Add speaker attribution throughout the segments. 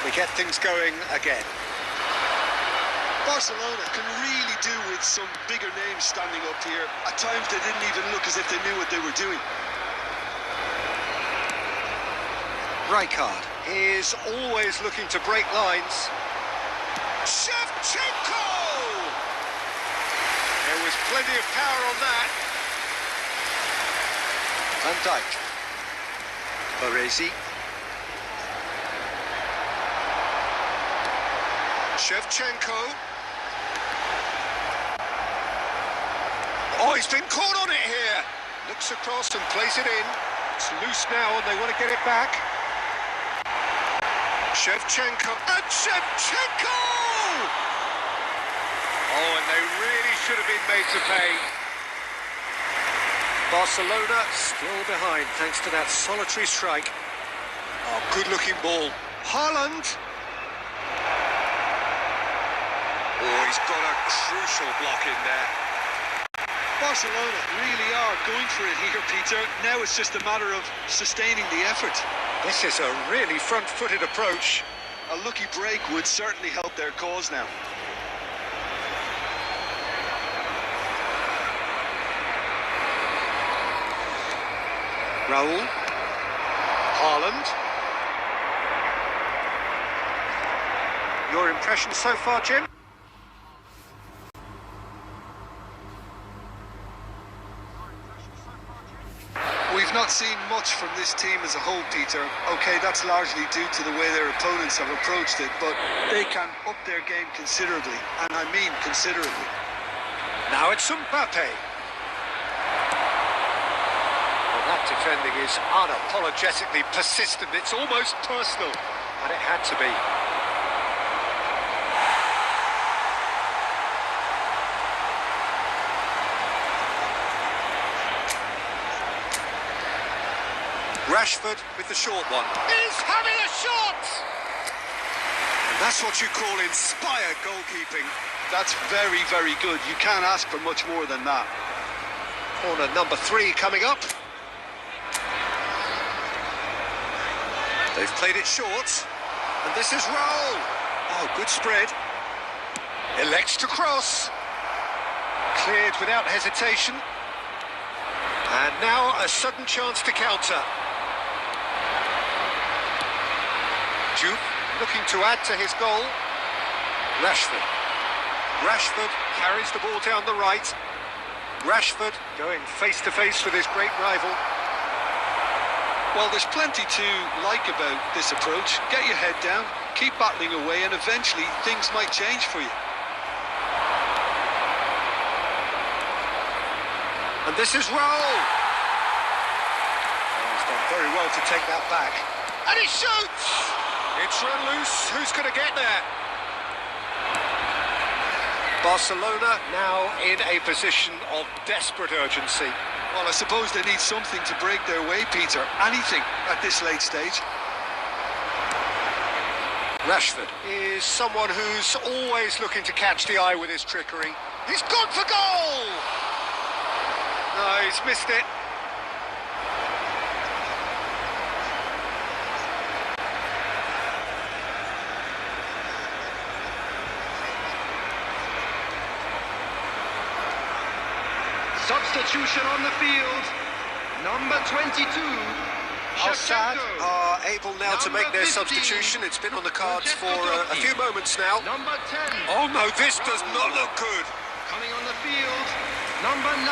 Speaker 1: We get things going again.
Speaker 2: Barcelona can really do with some bigger names standing up here. At times they didn't even look as if they knew what they were doing.
Speaker 1: Rijkaard is always looking to break lines. Shevchenko! There was plenty of power on that. Van Dijk. Baresi. Shevchenko. Oh, he's been caught on it here. Looks across and plays it in. It's loose now and they want to get it back. Shevchenko. And Shevchenko! Oh, and they really should have been made to pay. Barcelona still behind thanks to that solitary strike. Oh, good-looking ball. Haaland. Oh, he's got a crucial block in there.
Speaker 2: Barcelona really are going for it here, Peter. Now it's just a matter of sustaining the effort.
Speaker 1: This is a really front-footed approach.
Speaker 2: A lucky break would certainly help their cause now.
Speaker 1: Raul. Haaland. Your impression so far, Jim?
Speaker 2: We've not seen much from this team as a whole, Peter. OK, that's largely due to the way their opponents have approached it, but they can up their game considerably, and I mean considerably.
Speaker 1: Now it's Mbappe. Well, that defending is unapologetically persistent. It's almost personal, and it had to be. Rashford with the short one. He's having a shot! And that's what you call inspired goalkeeping.
Speaker 2: That's very, very good. You can't ask for much more than that.
Speaker 1: Corner number 3 coming up. They've played it short. And this is Raul. Oh, good spread. Elects to cross. Cleared without hesitation. And now a sudden chance to counter. Juve looking to add to his goal. Rashford. Rashford carries the ball down the right. Rashford going face-to-face with his great rival.
Speaker 2: Well, there's plenty to like about this approach. Get your head down, keep battling away, and eventually things might change for you.
Speaker 1: And this is Raul. Oh, he's done very well to take that back. And he shoots! It's run loose. Who's going to get there? Barcelona now in a position of desperate urgency.
Speaker 2: Well, I suppose they need something to break their way, Peter. Anything at this late stage.
Speaker 1: Rashford is someone who's always looking to catch the eye with his trickery. He's gone for goal! No, he's missed it.
Speaker 3: Substitution on the field, number 22,
Speaker 1: Al-Sadd
Speaker 3: Shevchenko.
Speaker 1: are able now to make their
Speaker 3: 15,
Speaker 1: substitution. It's been on the cards for a few moments now.
Speaker 3: Number 10.
Speaker 1: Oh no, this does not look good.
Speaker 3: Coming on the field, number 9,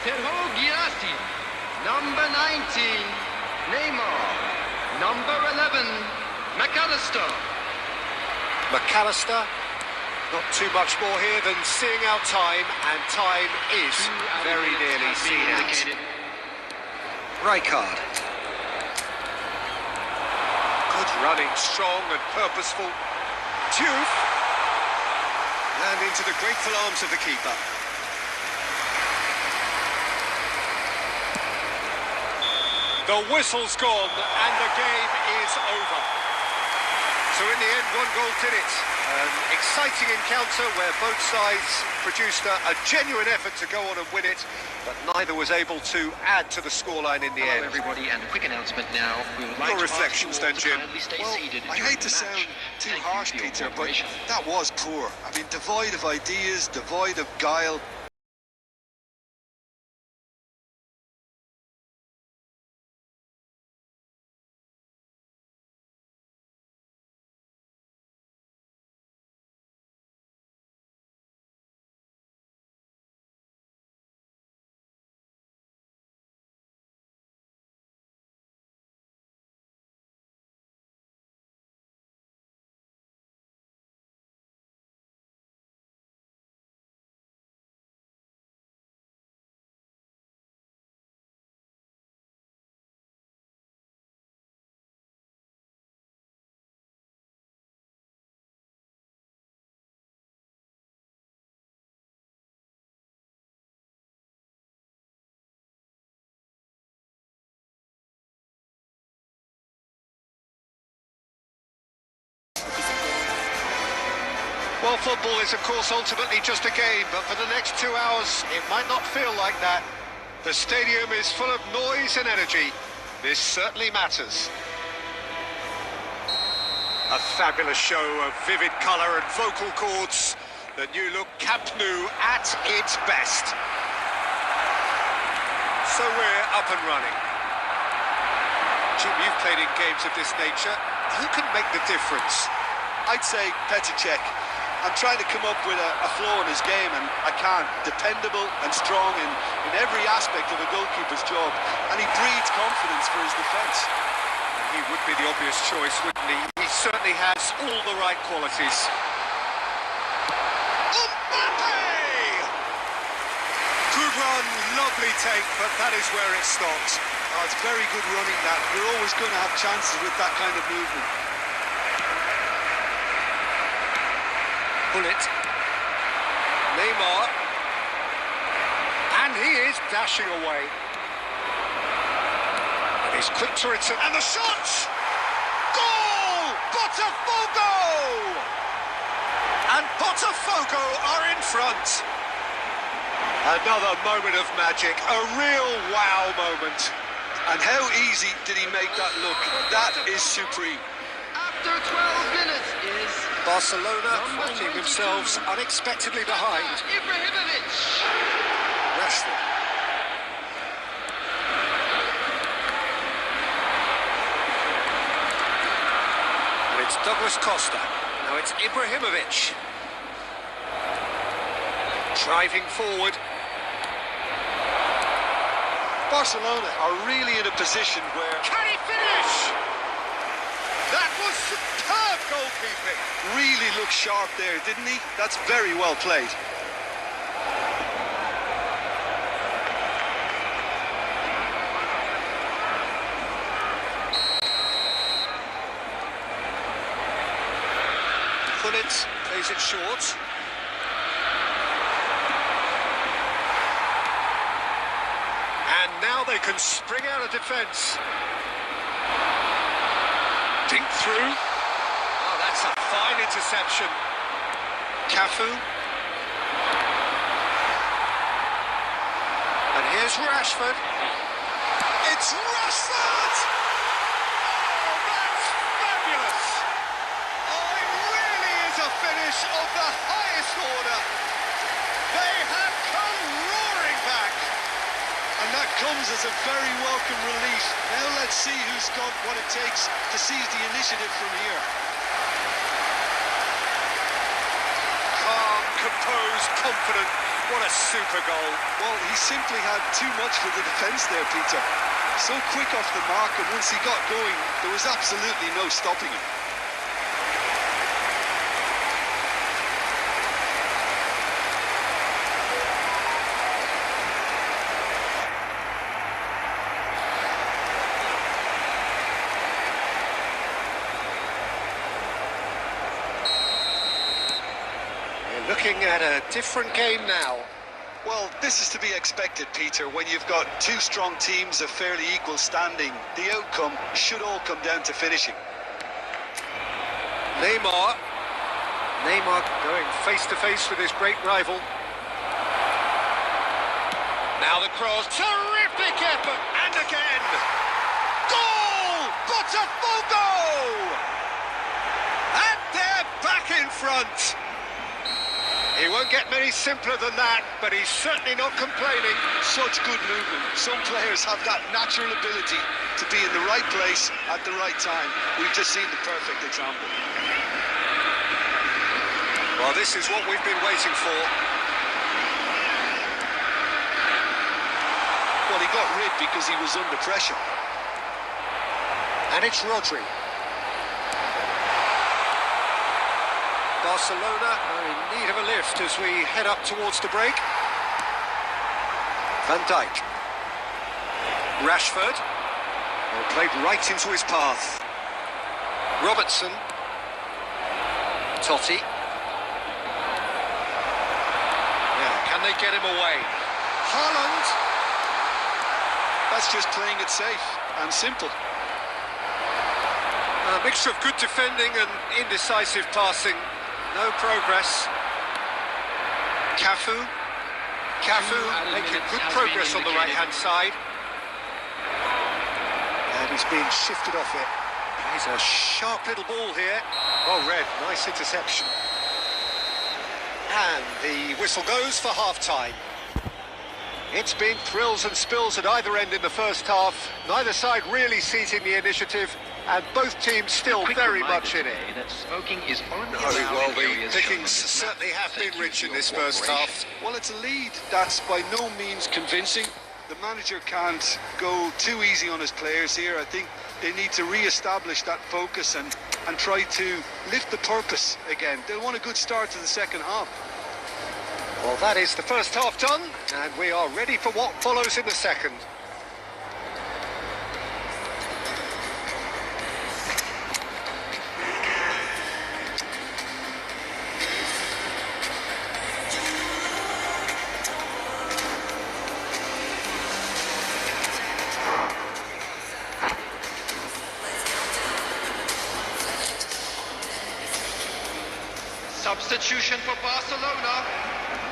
Speaker 3: Girassi. Number 19, Neymar. Number 11, McAllister.
Speaker 1: McAllister. Not too much more here than seeing out time, and time is very nearly seen out. Rijkaard. Good running, strong and purposeful. Juve. And into the grateful arms of the keeper. The whistle's gone and the game is over. So in the end, one goal did it. An exciting encounter where both sides produced a genuine effort to go on and win it, but neither was able to add to the scoreline in the
Speaker 3: Hello
Speaker 1: end.
Speaker 3: everybody, and a quick announcement now. We would like
Speaker 1: Your
Speaker 3: to ask
Speaker 1: reflections
Speaker 3: you all
Speaker 1: then,
Speaker 3: to
Speaker 1: Jim?
Speaker 3: kindly stay
Speaker 2: Well,
Speaker 3: seated
Speaker 2: I
Speaker 3: during
Speaker 2: hate to
Speaker 3: the match.
Speaker 2: sound too
Speaker 3: Thank you
Speaker 2: harsh,
Speaker 3: for your
Speaker 2: Peter, but
Speaker 3: cooperation.
Speaker 2: that was poor. I mean, devoid of ideas, devoid of guile.
Speaker 1: Well, football is, of course, ultimately just a game, but for the next 2 hours, it might not feel like that. The stadium is full of noise and energy. This certainly matters. A fabulous show of vivid colour and vocal cords. The new look Camp Nou at its best. So we're up and running. Jim, you've played in games of this nature. Who can make the difference?
Speaker 2: I'd say Petr Cech. I'm trying to come up with a flaw in his game, and I can't. Dependable and strong in every aspect of a goalkeeper's job, and he breeds confidence for his defence.
Speaker 1: He would be the obvious choice, wouldn't he? He certainly has all the right qualities. Mbappe! Good run, lovely take, but that is where it stopped.
Speaker 2: Oh, it's very good running, that. You're always going to have chances with that kind of movement.
Speaker 1: Bullet. Neymar. And he is dashing away. And he's quick to return. And the shot! Goal! Botafogo! And Botafogo are in front. Another moment of magic. A real wow moment.
Speaker 2: And how easy did he make that look? That is supreme.
Speaker 3: After 12 minutes is
Speaker 1: Barcelona finding themselves unexpectedly behind.
Speaker 3: Ibrahimovic.
Speaker 1: Rashford. And it's Douglas Costa. Now it's Ibrahimovic. Driving forward.
Speaker 2: Barcelona are really in a position where...
Speaker 1: Can he finish? That was superb goalkeeping.
Speaker 2: Really looked sharp there, didn't he? That's very well played.
Speaker 1: Bullet plays it short. And now they can spring out of defence. Dink through. Oh, that's a fine interception. Cafu. And here's Rashford. It's Rashford! Oh, that's fabulous! Oh, it really is a finish of the highest order. They have come roaring back.
Speaker 2: And that comes as a very welcome relief. Now let's see who's got what it takes to seize the initiative from here.
Speaker 1: Calm, composed, confident. What a super goal.
Speaker 2: Well, he simply had too much for the defence there, Peter. So quick off the mark, and once he got going, there was absolutely no stopping him.
Speaker 1: Looking at a different game now.
Speaker 2: Well, this is to be expected, Peter. When you've got two strong teams of fairly equal standing, the outcome should all come down to finishing.
Speaker 1: Neymar going face to face with his great rival. Now the cross, terrific effort, and again. Goal! Botafogo! And they're back in front. He won't get many simpler than that, but he's certainly not complaining.
Speaker 2: Such good movement. Some players have that natural ability to be in the right place at the right time. We've just seen the perfect example.
Speaker 1: Well, this is what we've been waiting for.
Speaker 2: Well, he got rid because he was under pressure.
Speaker 1: And it's Rodri. Barcelona are in need of a lift as we head up towards the break. Van Dijk. Rashford. Well, played right into his path. Robertson. Totti. Yeah, can they get him away? Haaland.
Speaker 2: That's just playing it safe and simple.
Speaker 1: A mixture of good defending and indecisive passing. No progress. Cafu making good progress on the right-hand side. And he's being shifted off it. He's a sharp little ball here. Well read, nice interception. And the whistle goes for half-time. It's been thrills and spills at either end in the first half. Neither side really seizing the initiative, and both teams still very much in it.
Speaker 3: That smoking is only
Speaker 1: Well, the pickings certainly have been rich in this first half.
Speaker 2: Well, it's a lead that's by no means convincing. The manager can't go too easy on his players here. I think they need to re-establish that focus and try to lift the purpose again. They'll want a good start to the second half.
Speaker 1: Well, that is the first half done, and we are ready for what follows in the second.
Speaker 3: Substitution for Barcelona.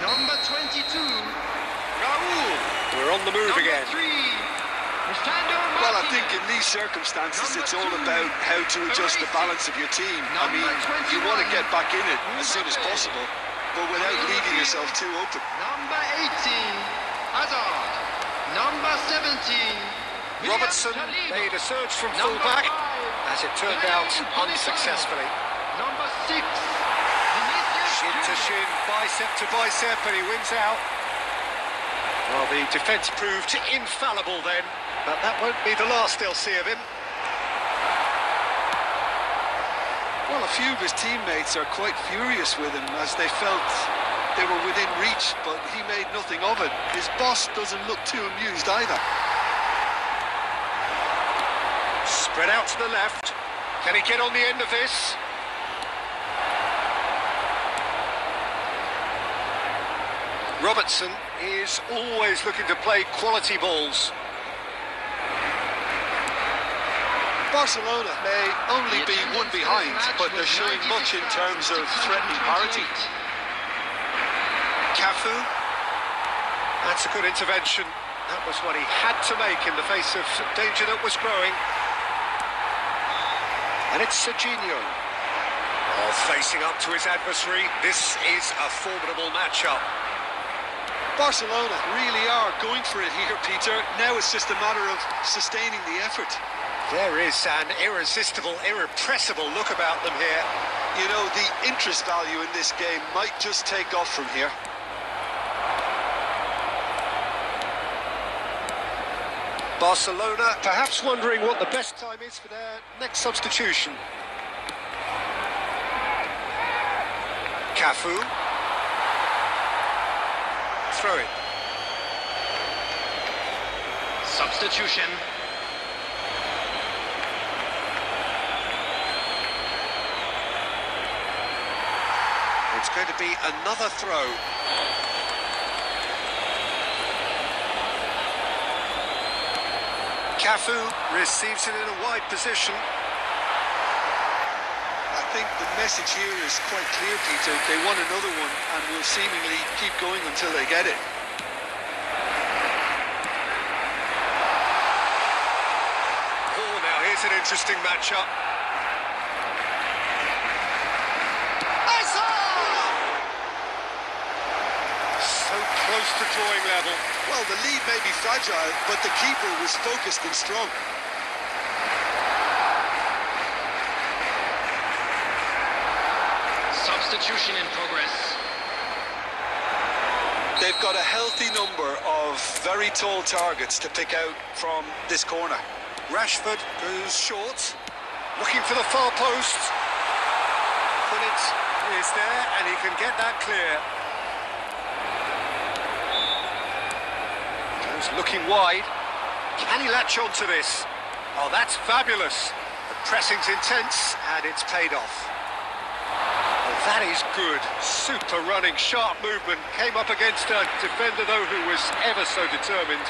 Speaker 3: Number 22, Raul.
Speaker 1: We're on the move again.
Speaker 2: Well, I think in these circumstances, it's all about how to adjust the balance of your team. I mean, you want to get back in it as soon as possible, but without leaving yourself too open.
Speaker 3: Number 18, Hazard. Number 17,
Speaker 1: Robertson made a surge from full-back, as it turned out unsuccessfully.
Speaker 3: Number 6,
Speaker 1: Shin to shin, bicep to bicep, and he wins out. Well, the defence proved infallible then, but that won't be the last they'll see of him.
Speaker 2: Well, a few of his teammates are quite furious with him as they felt they were within reach, but he made nothing of it. His boss doesn't look too amused either.
Speaker 1: Spread out to the left. Can he get on the end of this? Robertson is always looking to play quality balls.
Speaker 2: Barcelona may only be one behind, but they're showing much in terms of threatening parity.
Speaker 1: Cafu. That's a good intervention. That was what he had to make in the face of danger that was growing. And it's Serginho. Oh, facing up to his adversary. This is a formidable matchup.
Speaker 2: Barcelona really are going for it here, Peter. Now it's just a matter of sustaining the effort.
Speaker 1: There is an irresistible, irrepressible look about them here.
Speaker 2: You know, the interest value in this game might just take off from here.
Speaker 1: Barcelona perhaps wondering what the best time is for their next substitution. Cafu. Throw it.
Speaker 3: substitution.
Speaker 1: It's going to be another throw. Cafu receives it in a wide position.
Speaker 2: think the message here is quite clear, Peter. They want another one and will seemingly keep going until they get it.
Speaker 1: Oh, now here's an interesting matchup. So close to drawing level.
Speaker 2: Well, the lead may be fragile, but the keeper was focused and strong.
Speaker 3: Substitution in progress.
Speaker 2: They've got a healthy number of very tall targets to pick out from this corner.
Speaker 1: Rashford goes short, looking for the far post. CLINT is there, and he can get that clear. Goes looking wide. Can he latch onto this? Oh, that's fabulous. The pressing's intense, and it's paid off. That is good. Super running, sharp movement. Came up against a defender, though, who was ever so determined.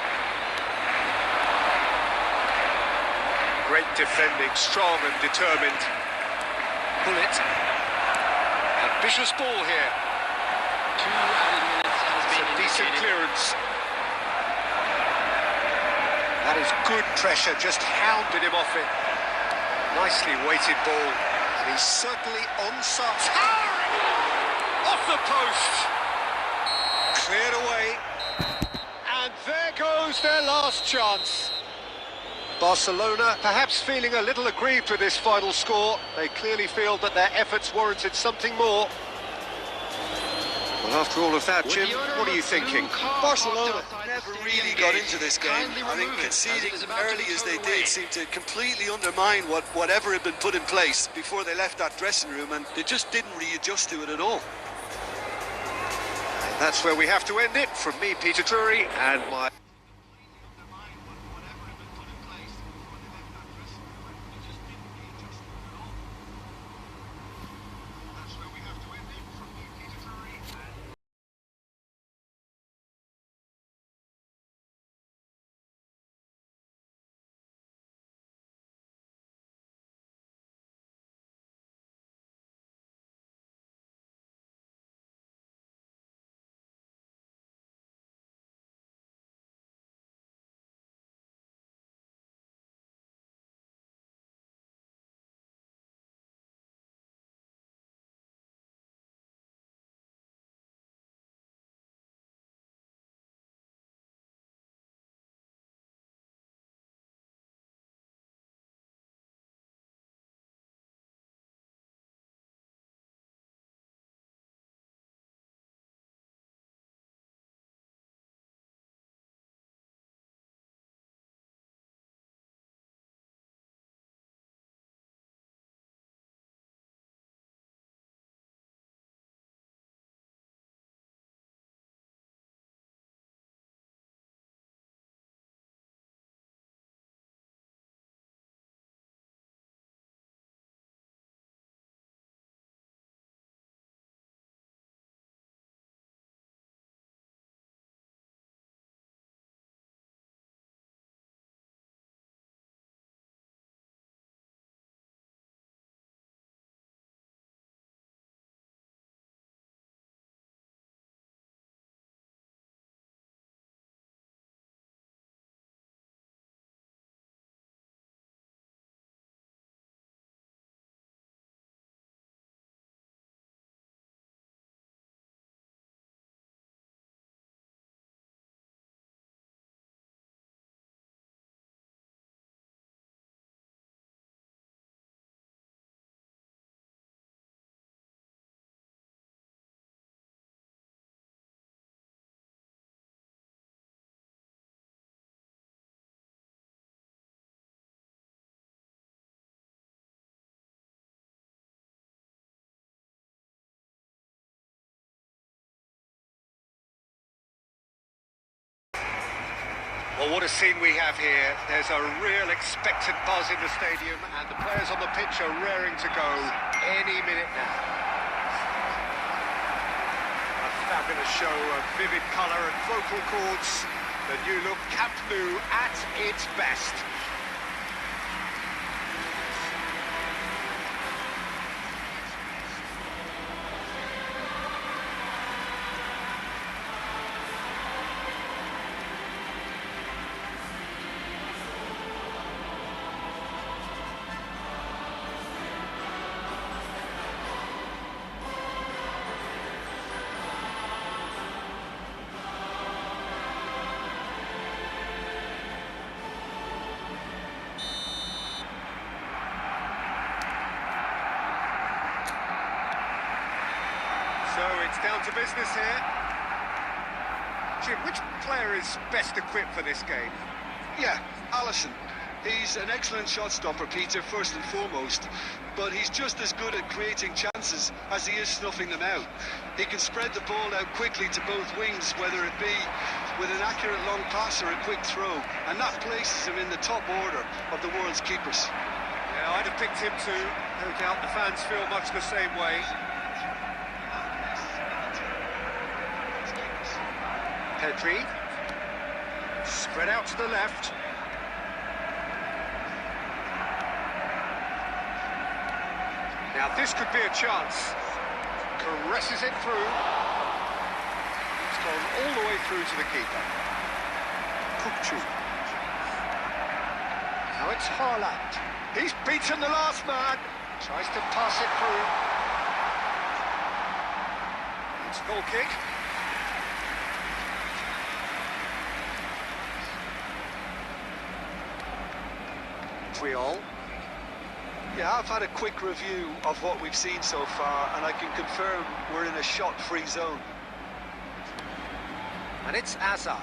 Speaker 1: Great defending, strong and determined. Bullet. Ambitious ball here.
Speaker 3: 2 added minutes has been
Speaker 1: It's a decent clearance. That is good pressure, just hounded him off it. Nicely weighted ball. And he's certainly onside. Off the post. Cleared away. And there goes their last chance. Barcelona perhaps feeling a little aggrieved with this final score. They clearly feel that their efforts warranted something more. Well, after all of that, Jim, what are you thinking?
Speaker 2: Barcelona never really got into this game. I think conceding early as they did seemed to completely undermine whatever had been put in place before they left that dressing room, and they just didn't readjust to it at all.
Speaker 1: That's where we have to end it. From me, Peter Drury, and my... Well, what a scene we have here. There's a real expectant buzz in the stadium, and the players on the pitch are raring to go any minute now. A fabulous show of vivid colour and vocal cords. The new look Camp Nou at its best. It's down to business here. Jim, which player is best equipped for this game?
Speaker 2: Yeah, Alisson. He's an excellent shot stopper, Peter, first and foremost, but he's just as good at creating chances as he is snuffing them out. He can spread the ball out quickly to both wings, whether it be with an accurate long pass or a quick throw, and that places him in the top order of the world's keepers.
Speaker 1: Yeah, I'd have picked him too. No doubt the fans feel much the same way. Pedri. Spread out to the left. Now this could be a chance. Caresses it through. It's gone all the way through to the keeper. Kukçu. Now it's Haaland. He's beaten the last man. Tries to pass it through. It's a goal kick. Triol.
Speaker 2: Yeah, I've had a quick review of what we've seen so far, and I can confirm we're in a shot-free zone.
Speaker 1: And it's Azar.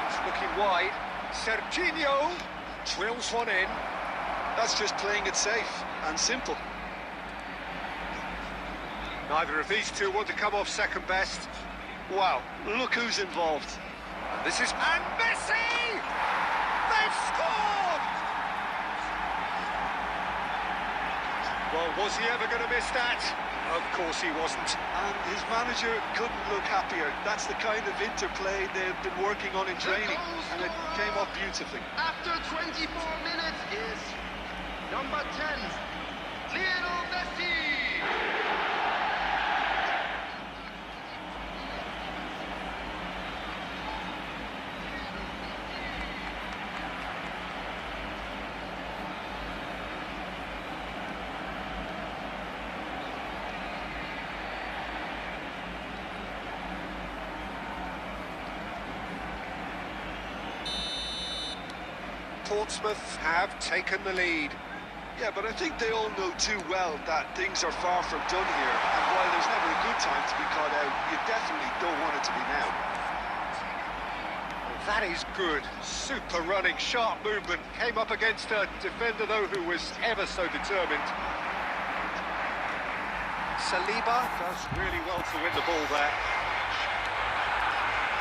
Speaker 1: It's looking wide. Serginho drills one in.
Speaker 2: That's just playing it safe and simple.
Speaker 1: Neither of these two want to come off second best.
Speaker 2: Wow, look who's involved.
Speaker 1: This is... And Messi! They've scored! Well, was he ever going to miss that? Of course he wasn't.
Speaker 2: And his manager couldn't look happier. That's the kind of interplay they've been working on in training, and it came off beautifully.
Speaker 3: After 24 minutes is number 10, Lionel Messi.
Speaker 1: Portsmouth have taken the lead.
Speaker 2: Yeah, but I think they all know too well that things are far from done here, and while there's never a good time to be caught out, you definitely don't want it to be now.
Speaker 1: Well, that is good. Super running, sharp movement. Came up against a defender, though, who was ever so determined. Saliba does really well to win the ball there.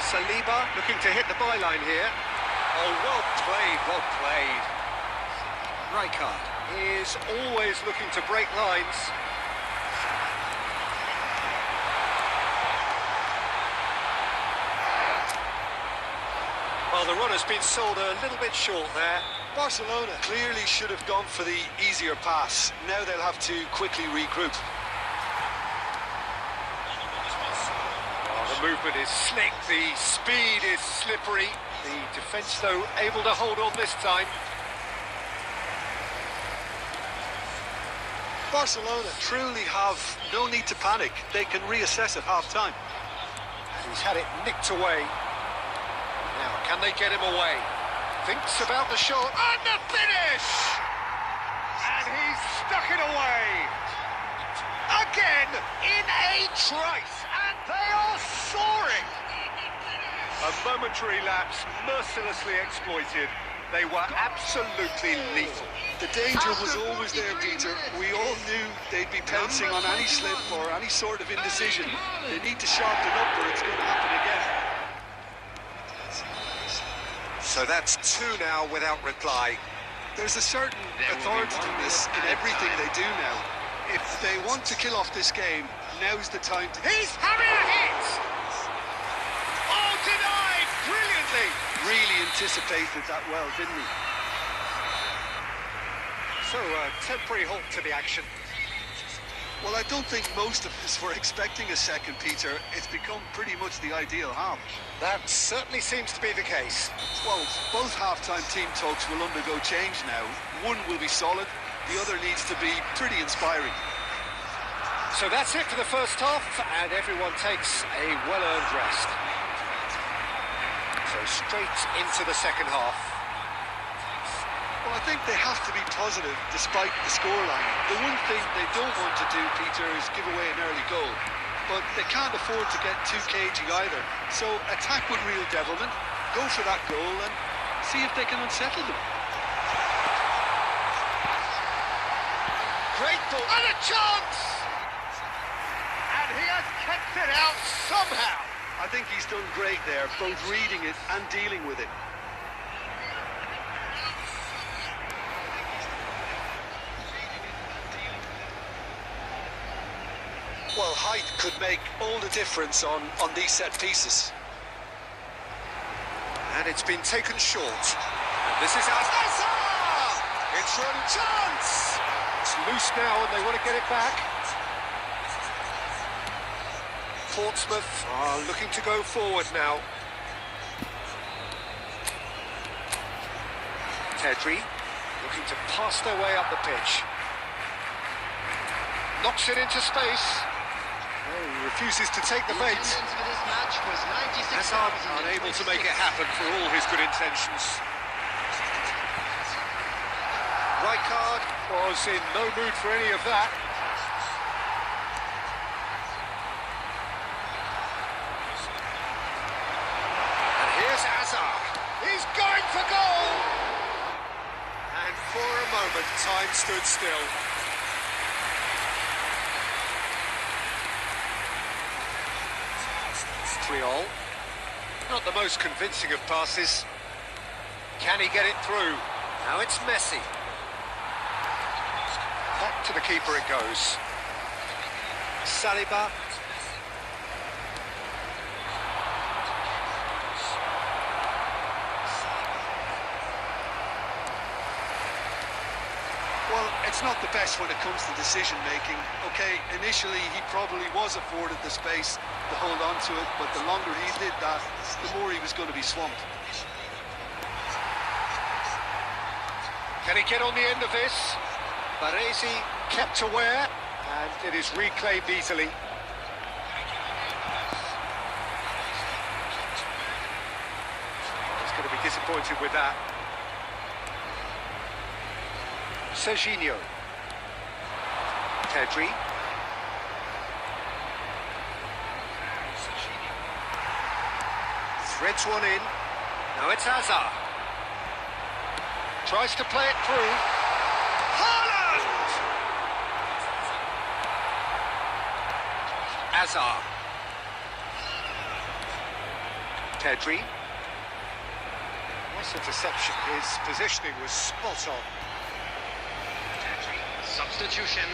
Speaker 1: Saliba looking to hit the byline here. Oh, well played, well played. Rijkaard is always looking to break lines. Well, the run has been sold a little bit short there.
Speaker 2: Barcelona clearly should have gone for the easier pass. Now they'll have to quickly regroup.
Speaker 1: Oh, the movement is slick, the speed is slippery. The defence, though, able to hold on this time.
Speaker 2: Barcelona truly have no need to panic. They can reassess at half-time.
Speaker 1: And he's had it nicked away. Now, can they get him away? Thinks about the shot, and the finish! And he's stuck it away! Again, in a trice, and they are soaring! A momentary lapse, mercilessly exploited. They were absolutely lethal.
Speaker 2: The danger was always there, Peter. We all knew they'd be pouncing on any slip or any sort of indecision. They need to sharpen up or it's going to happen again.
Speaker 1: So that's two now without reply.
Speaker 2: There's a certain authoritativeness in everything they do now. If they want to kill off this game, now's the time to...
Speaker 1: He's having a hit! Oh, denied! Brilliantly!
Speaker 2: Really anticipated that well, didn't he?
Speaker 1: So, a temporary halt to the action.
Speaker 2: Well, I don't think most of us were expecting a second, Peter. It's become pretty much the ideal half.
Speaker 1: That certainly seems to be the case.
Speaker 2: Well, both half-time team talks will undergo change now. One will be solid, the other needs to be pretty inspiring.
Speaker 1: So that's it for the first half, and everyone takes a well-earned rest. So straight into the second half.
Speaker 2: Well, I think they have to be positive despite the scoreline. The one thing they don't want to do, Peter, is give away an early goal. But they can't afford to get too cagey either. So attack with real devilment, go for that goal and see if they can unsettle them.
Speaker 1: Great ball. And a chance! And he has kept it out somehow.
Speaker 2: I think he's done great there, both reading it and dealing with it. Well, height could make all the difference on these set pieces.
Speaker 1: And it's been taken short. And this is Azar! It's running chance! It's loose now and they want to get it back. Portsmouth are looking to go forward now. Tedri looking to pass their way up the pitch. Knocks it into space. Oh, he refuses to take the bait.
Speaker 3: Attendance for this match was 96,000.
Speaker 1: Hazard unable to make it happen for all his good intentions. Rijkaard was in no mood for any of that. And here's Hazard. He's going for goal! And for a moment, time stood still. Triol. Not the most convincing of passes. Can he get it through? Now it's Messi. Back to the keeper it goes. Saliba.
Speaker 2: Well, it's not the best when it comes to decision-making. Okay, initially he probably was afforded the space to hold on to it, but the longer he did that, the more he was going to be swamped.
Speaker 1: Can he get on the end of this? Baresi kept aware, and it is reclaimed easily. He's going to be disappointed with that. Serginho. Tedri. Threads one in. Now it's Hazard. Tries to play it through. Haaland! Hazard. Tedri. Nice interception. His positioning was spot on.
Speaker 3: Substitution.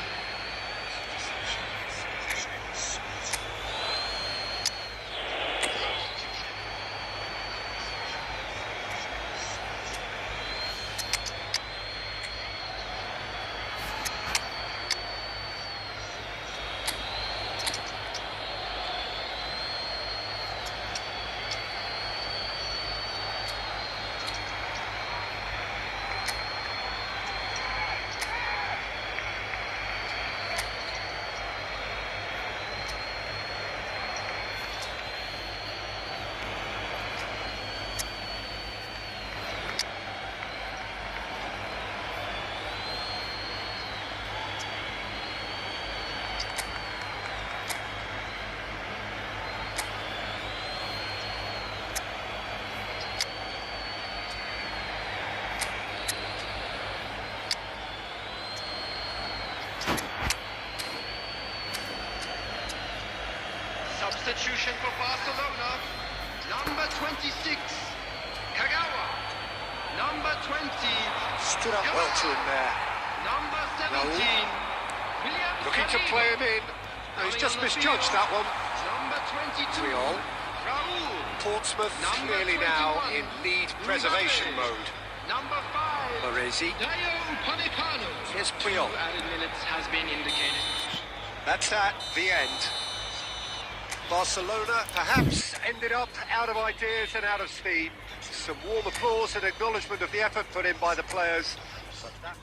Speaker 3: Substitution for Barcelona. Number 26, Kagawa. Number 20,
Speaker 1: Stood up well to him there.
Speaker 3: number 17, William
Speaker 1: Looking to
Speaker 3: Sabino.
Speaker 1: play him in. No, he's just misjudged that one.
Speaker 3: Number 22,
Speaker 1: Triol.
Speaker 3: Raul.
Speaker 1: Portsmouth
Speaker 3: Number
Speaker 1: clearly now
Speaker 3: 21,
Speaker 1: in lead preservation
Speaker 3: Uribe.
Speaker 1: mode.
Speaker 3: Number 5,
Speaker 1: Baresi.
Speaker 3: Dayo Upamecano.
Speaker 1: Here's Priol.
Speaker 3: 2 added minutes has been indicated.
Speaker 1: That's at the end. Barcelona perhaps ended up out of ideas and out of steam. Some warm applause and acknowledgement of the effort put in by the players. But that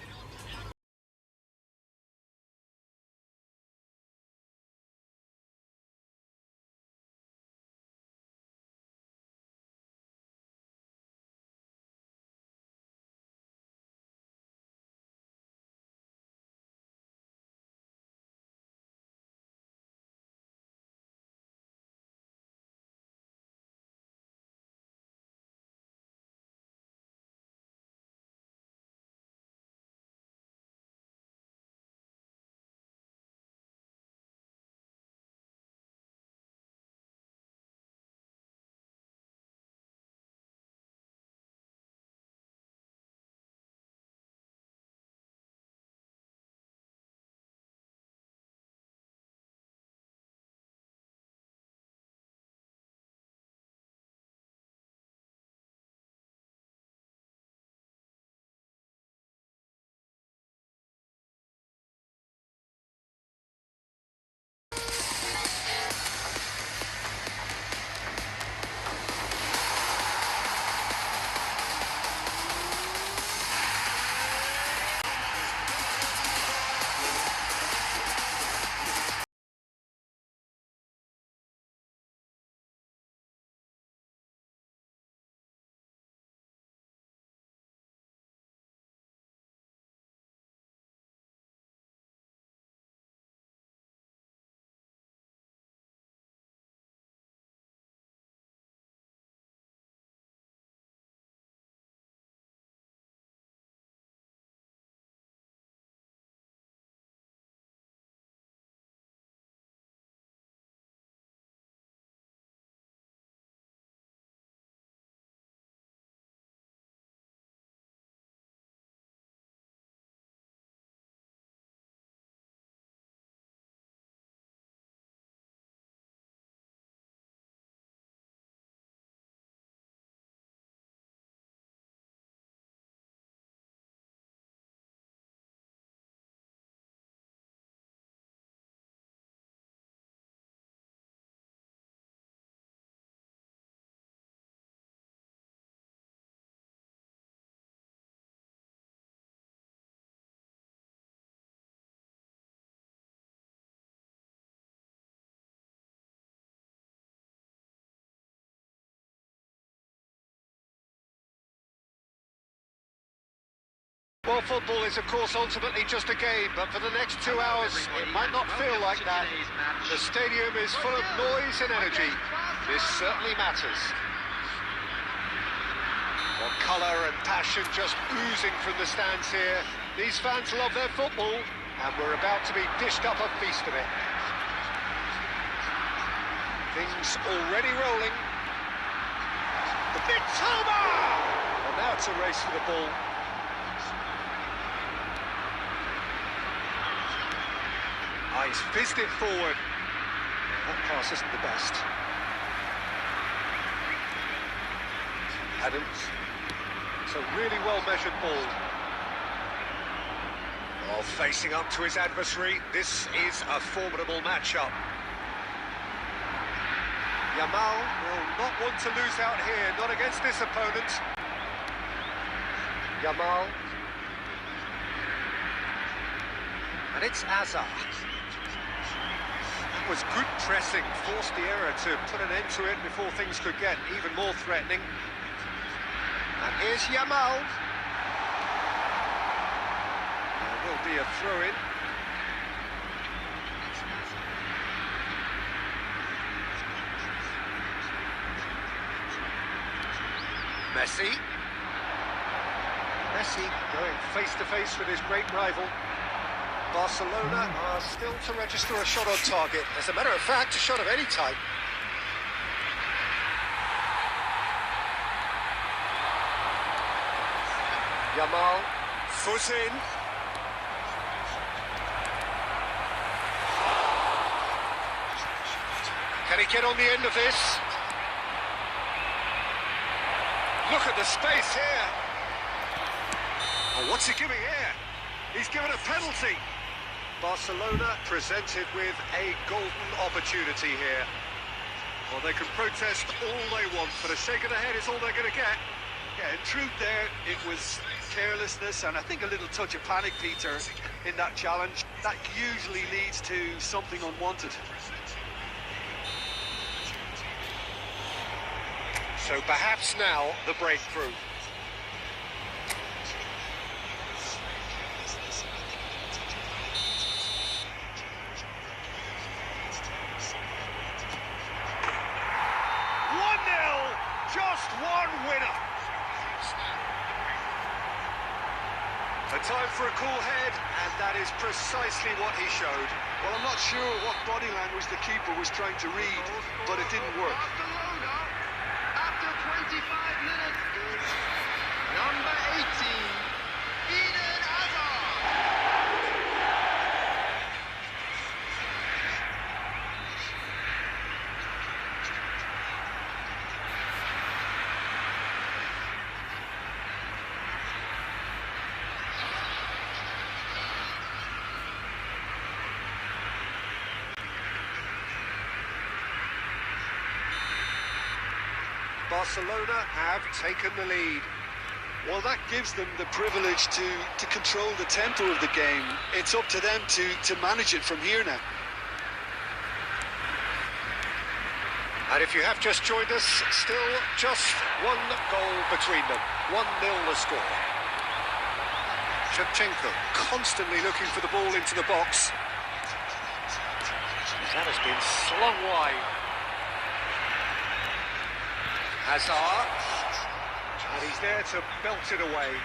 Speaker 1: Well, football is, of course, ultimately just a game, but for the next 2 hours, it might not feel like that. The stadium is full of noise and energy. This certainly matters. Well, colour and passion just oozing from the stands here. These fans love their football, and we're about to be dished up a feast of it. Things already rolling. The Mitoma! Well, now it's a race for the ball. Oh, he's fizzed it forward. That pass isn't the best. Adams. It's a really well-measured ball. While facing up to his adversary, this is a formidable matchup. Yamal will not want to lose out here, not against this opponent. Yamal. And it's Azar. That was good pressing, forced the error to put an end to it before things could get even more threatening. And here's Yamal. There will be a throw-in. Messi. Messi going face-to-face with his great rival. Barcelona are still to register a shot on target. As a matter of fact, a shot of any type. Yamal, foot in. Can he get on the end of this? Look at the space here. Oh, what's he giving here? He's given a penalty. Barcelona presented with a golden opportunity here. Well, they can protest all they want, but a shake of the head is all they're going to get.
Speaker 2: Yeah, in truth there, it was carelessness and I think a little touch of panic, Peter, in that challenge. That usually leads to something unwanted.
Speaker 1: So perhaps now the breakthrough. Just one winner. A time for a cool head, and that is precisely what he showed.
Speaker 2: Well, I'm not sure what body language the keeper was trying to read, but it didn't work.
Speaker 3: Barcelona, after 25 minutes, is number 18, Eden Hazard.
Speaker 1: Barcelona have taken the lead.
Speaker 2: Well, that gives them the privilege to control the tempo of the game. It's up to them to manage it from here now.
Speaker 1: And if you have just joined us, still just one goal between them. 1-0 the score. Shevchenko constantly looking for the ball into the box. That has been slung wide. Hazard, and he's there to belt it away.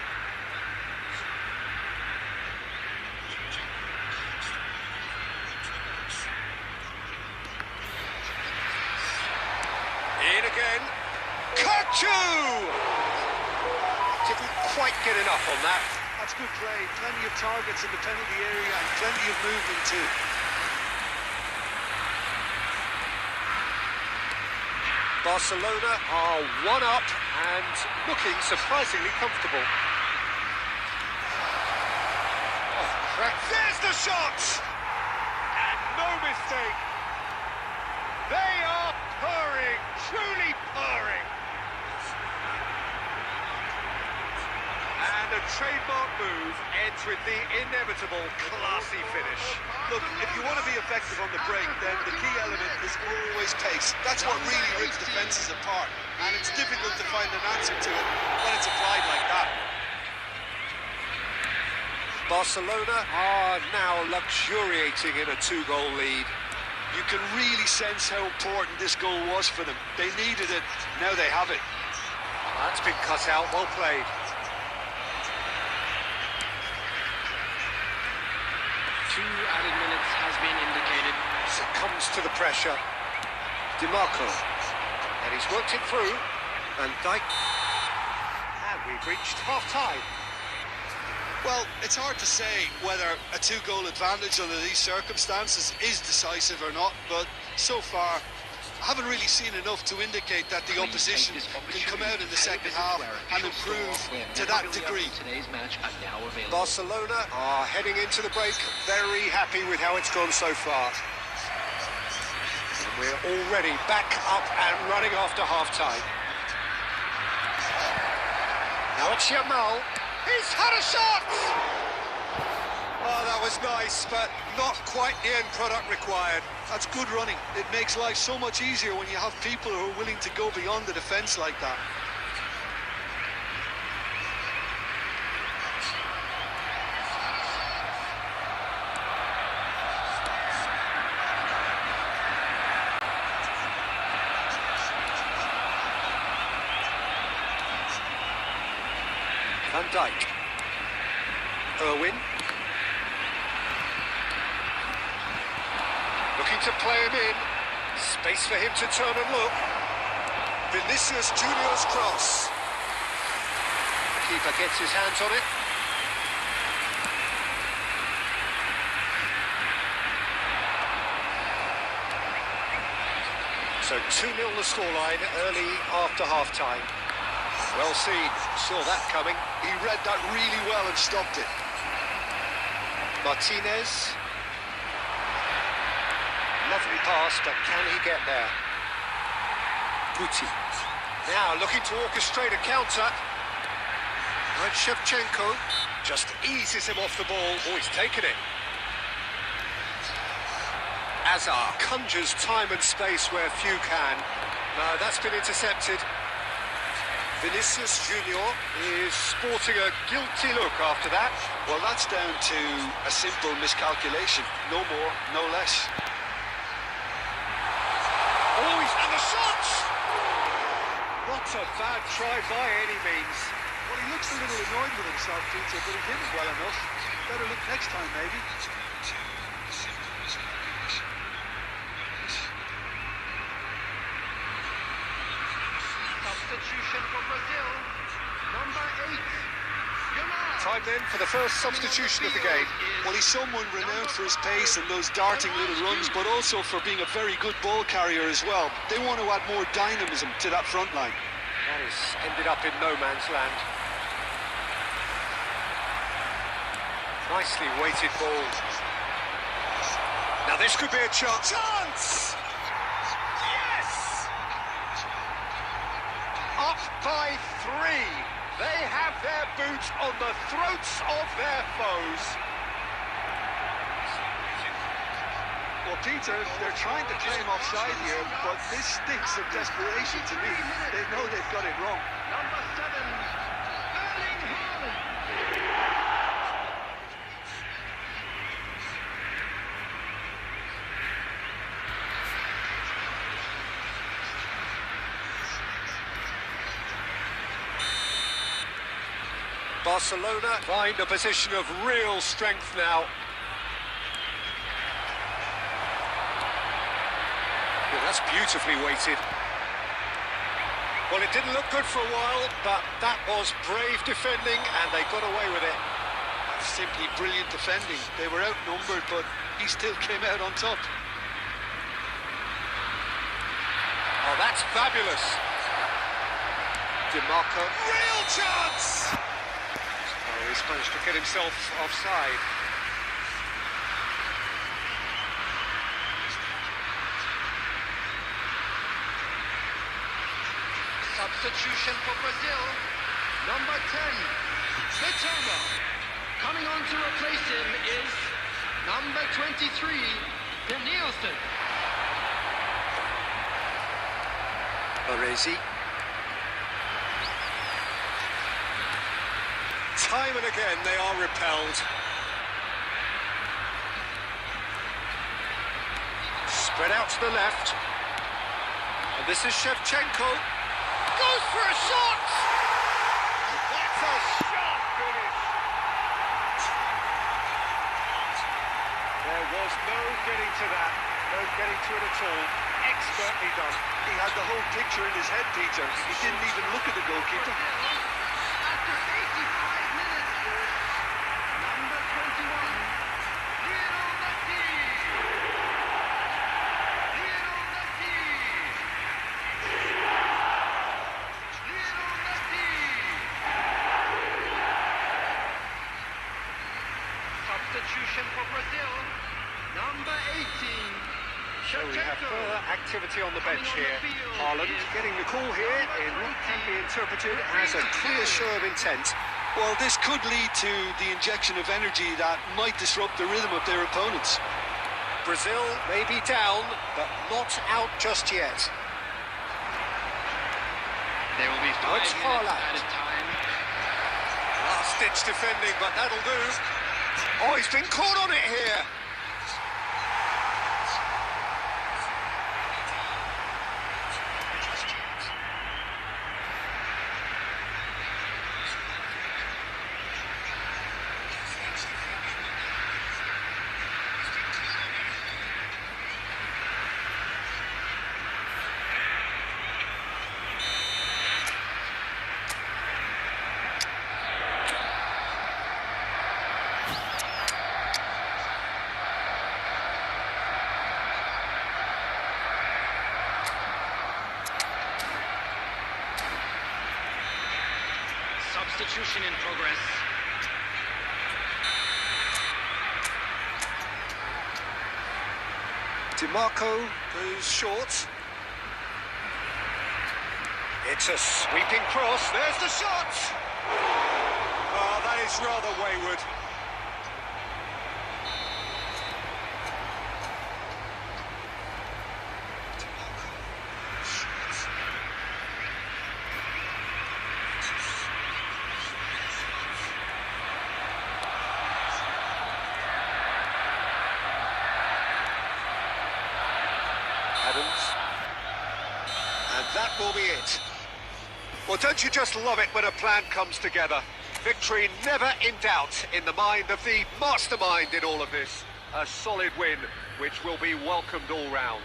Speaker 1: In again, Kachu! Didn't quite get enough on that.
Speaker 2: That's good play, plenty of targets in the penalty area and plenty of movement too.
Speaker 1: Barcelona are one up and looking surprisingly comfortable. Oh, crack. There's the shot! And no mistake. They are purring, truly purring. And a trademark move ends with the inevitable classy finish.
Speaker 2: Look, if you want to be effective on the break, then the key element is always pace. That's what really rips defences apart. And it's difficult to find an answer to it when it's applied like that.
Speaker 1: Barcelona are now luxuriating in a 2-goal lead.
Speaker 2: You can really sense how important this goal was for them. They needed it, now they have it.
Speaker 1: That's been cut out, well played.
Speaker 4: Two added minutes has been indicated.
Speaker 1: Succumbs to the pressure. DiMarco. And he's worked it through. And Dijk. And we've reached half-time.
Speaker 2: Well, it's hard to say whether a 2-goal advantage under these circumstances is decisive or not, but so far I haven't really seen enough to indicate that the opposition can come out in the second half and improve to that degree.
Speaker 4: Today's match are now available.
Speaker 1: Barcelona are heading into the break very happy with how it's gone so far. And we're already back up and running after half-time. Now it's Yamal. He's had a shot! Oh, that was nice, but not quite the end product required.
Speaker 2: That's good running. It makes life so much easier when you have people who are willing to go beyond the defence like that.
Speaker 1: Van Dijk. Irwin. Looking to play him in. Space for him to turn and look. Vinicius Junior's cross. The keeper gets his hands on it. So 2-0 the scoreline early after half-time. Well seen, saw that coming.
Speaker 2: He read that really well and stopped it.
Speaker 1: Martinez. Lovely pass, but can he get there? Guti. Now looking to orchestrate a counter. And Shevchenko just eases him off the ball. Oh, he's taken it. Azar conjures time and space where few can. No, that's been intercepted. Vinicius Junior is sporting a guilty look after that.
Speaker 2: Well, that's down to a simple miscalculation. No more, no less.
Speaker 1: Oh, he's and the shot! Not a bad try by any means.
Speaker 2: Well, he looks a little annoyed with himself, Peter, but he did it well enough. Better look next time, maybe.
Speaker 3: Substitution for Brazil. Number 8. Yamal.
Speaker 1: Time then for the first substitution of the game.
Speaker 2: Well, he's someone renowned for his pace and those darting little runs, but also for being a very good ball carrier as well. They want to add more dynamism to that front line.
Speaker 1: That has ended up in no man's land. Nicely weighted ball. Now this could be a chance. Chance! Yes! Up by 3. They have their boots on the throats of their foes.
Speaker 2: Well, Peter, they're trying to claim offside here, but this stinks of desperation to me. They know they've got it wrong.
Speaker 3: Number 7. Erling Haaland.
Speaker 1: Barcelona find a position of real strength now. Well, that's beautifully weighted. Well, it didn't look good for a while, but that was brave defending, and they got away with it.
Speaker 2: Simply brilliant defending. They were outnumbered, but he still came out on top.
Speaker 1: Oh, that's fabulous. DiMarco. Real chance! Oh, he's managed to get himself offside.
Speaker 3: Substitution for Brazil. Number 10. Vitolo. Coming on to replace him is number 23. Danielson.
Speaker 1: Baresi. Time and again they are repelled. Spread out to the left. And this is Shevchenko. Goes for a shot! That's a sharp finish. There was no getting to that. No getting to it at all. Expertly done.
Speaker 2: He had the whole picture in his head, Peter. He didn't even look at the goalkeeper.
Speaker 3: After 85 minutes, number 21, Lionel Messi. Lionel Messi. Lionel Messi. Substitution for Brazil, number 18.
Speaker 1: So we have further activity on the bench here. Haaland getting the call here in what can be interpreted as a clear show of intent.
Speaker 2: Well, this could lead to the injection of energy that might disrupt the rhythm of their opponents.
Speaker 1: Brazil may be down, but not out just yet.
Speaker 4: There will be 5
Speaker 1: It's
Speaker 4: minutes
Speaker 1: Haaland.
Speaker 4: at a time.
Speaker 1: Last-ditch defending, but that'll do. Oh, he's been caught on it here.
Speaker 4: Substitution in progress.
Speaker 1: DiMarco goes short. It's a sweeping cross. There's the shot! Oh, that is rather wayward. And that will be it. Well, don't you just love it when a plan comes together? Victory never in doubt in the mind of the mastermind in all of this. A solid win, which will be welcomed all round.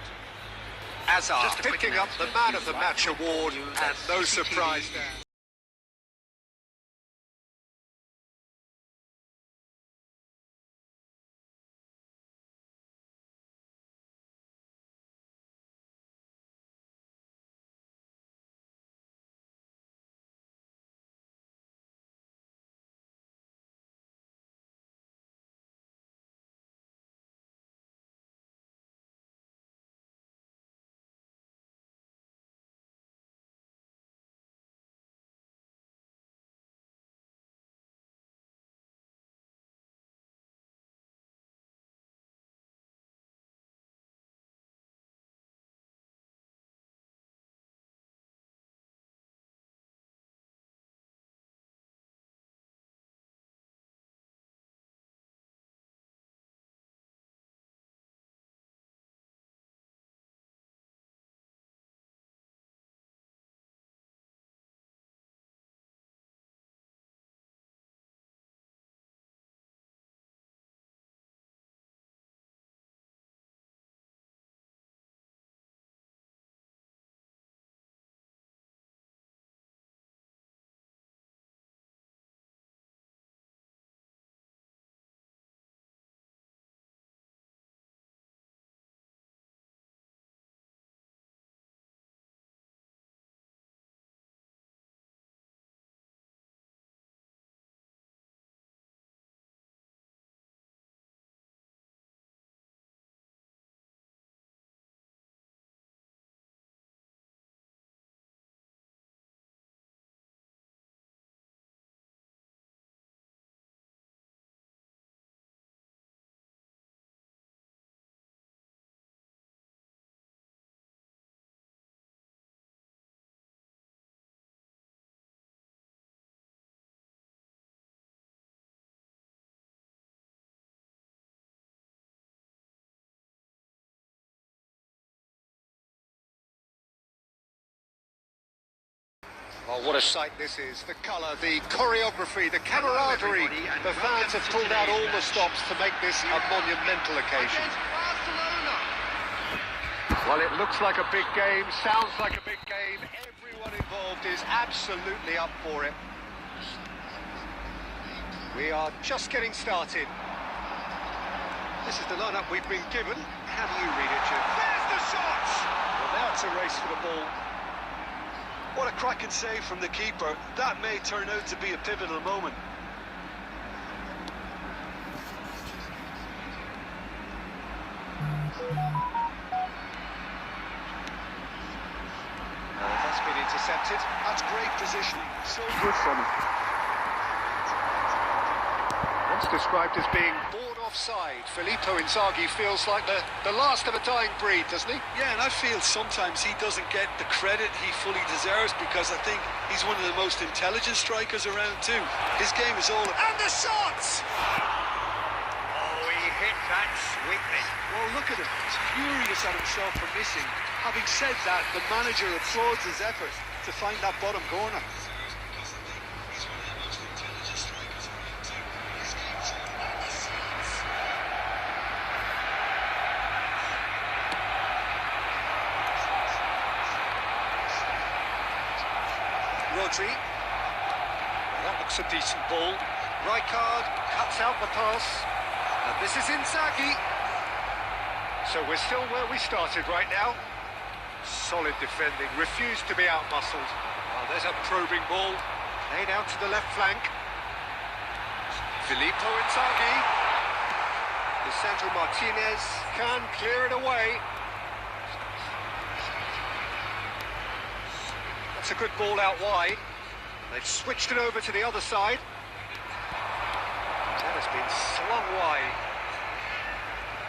Speaker 1: Azar
Speaker 4: Just a quick
Speaker 1: picking up the
Speaker 4: announcement.
Speaker 1: Man of the Match award, and no surprise there. Oh, what a sight this is. The colour, the choreography, the camaraderie. The fans have pulled out all the stops to make this a monumental occasion.
Speaker 3: Against Barcelona.
Speaker 1: Well, it looks like a big game, sounds like a big game. Everyone involved is absolutely up for it. We are just getting started. This is the lineup we've been given. How do you read it, Jim?
Speaker 2: There's the shot!
Speaker 1: Well, now it's a race for the ball.
Speaker 2: What a cracking save from the keeper. That may turn out to be a pivotal moment.
Speaker 1: That's been intercepted.
Speaker 2: That's great positioning. So good from him.
Speaker 1: Once described as being born offside, Filippo Inzaghi feels like the last of a dying breed, doesn't he?
Speaker 2: Yeah, and I feel sometimes he doesn't get the credit he fully deserves because I think he's one of the most intelligent strikers around too. His game is all... And the shots!
Speaker 1: Oh, he hit that sweetly.
Speaker 2: Well, look at him. He's furious at himself for missing. Having said that, the manager applauds his effort to find that bottom corner.
Speaker 1: Rodri. Well, that looks a decent ball. Rijkaard cuts out the pass. And this is Inzaghi. So we're still where we started right now. Solid defending, refused to be outmuscled. Well, there's a probing ball. Played out to the left flank. Filippo Inzaghi. Lisandro Martinez can clear it away. That's a good ball out wide. They've switched it over to the other side. That has been slung wide.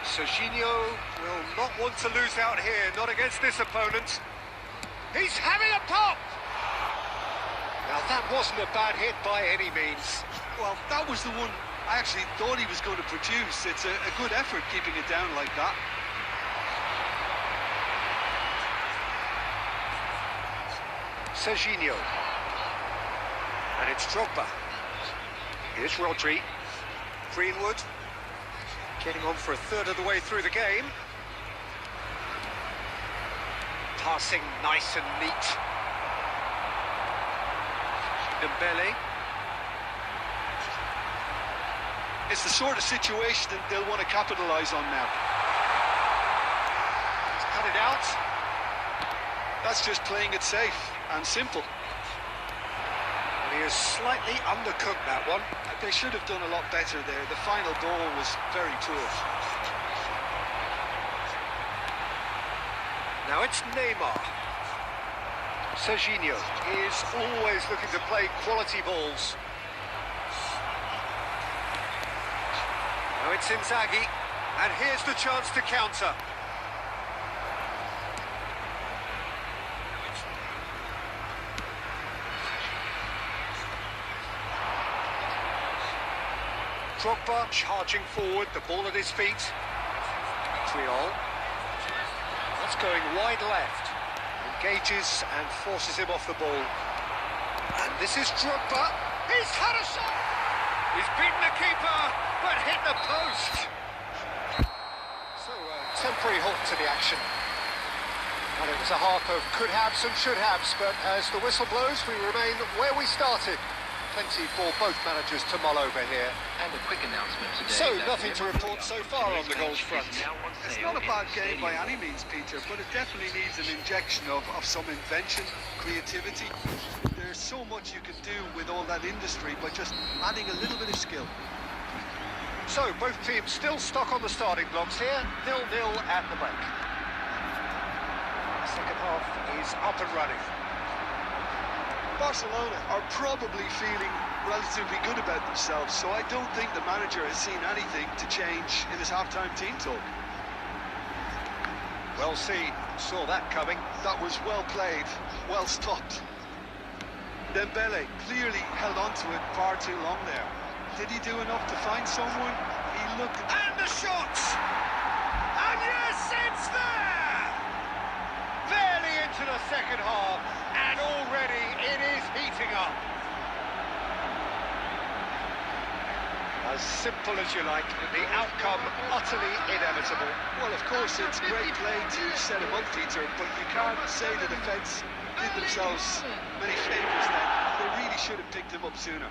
Speaker 1: Serginho will not want to lose out here, not against this opponent. He's having a pop! Now that wasn't a bad hit by any means.
Speaker 2: Well, that was the one I actually thought he was going to produce. It's a good effort keeping it down like that.
Speaker 1: Serginho. And it's Drogba. Here's Rodri. Greenwood. Getting on for a third of the way through the game. Passing nice and neat. Dembele.
Speaker 2: It's the sort of situation that they'll want to capitalise on now.
Speaker 1: He's cut it out.
Speaker 2: That's just playing it safe and simple.
Speaker 1: And he is slightly undercooked, that one.
Speaker 2: They should have done a lot better there. The final ball was very poor.
Speaker 1: Now it's Neymar. Serginho is always looking to play quality balls. Now it's Inzaghi, and here's the chance to counter. Drogba charging forward, the ball at his feet. Triol. That's going wide left. Engages and forces him off the ball. And this is Drogba. He's had a shot! He's beaten the keeper, but hit the post. So, temporary halt to the action. And it was a half of could-haves and should-haves, but as the whistle blows, we remain where we started. Plenty for both managers to mull over here.
Speaker 4: And a quick announcement today.
Speaker 1: So, nothing to report so far on the goals front.
Speaker 2: It's not a bad game by any means, Peter, but it definitely needs an injection of some invention, creativity. There's so much you can do with all that industry by just adding a little bit of skill.
Speaker 1: So, both teams still stuck on the starting blocks here, 0-0 at the break. The second half is up and running.
Speaker 2: Barcelona are probably feeling relatively good about themselves, so I don't think the manager has seen anything to change in his half-time team talk.
Speaker 1: Well seen, saw that coming.
Speaker 2: That was well played, well stopped. Dembele clearly held on to it far too long there. Did he do enough to find someone? He looked...
Speaker 1: And the shot! And yes, it's there! Barely into the second half, and already it is simple as you like, the outcome utterly inevitable.
Speaker 2: Well, of course, it's great play to set him up, Peter, but you can't say the defence did themselves many favours then. They really should have picked him up sooner.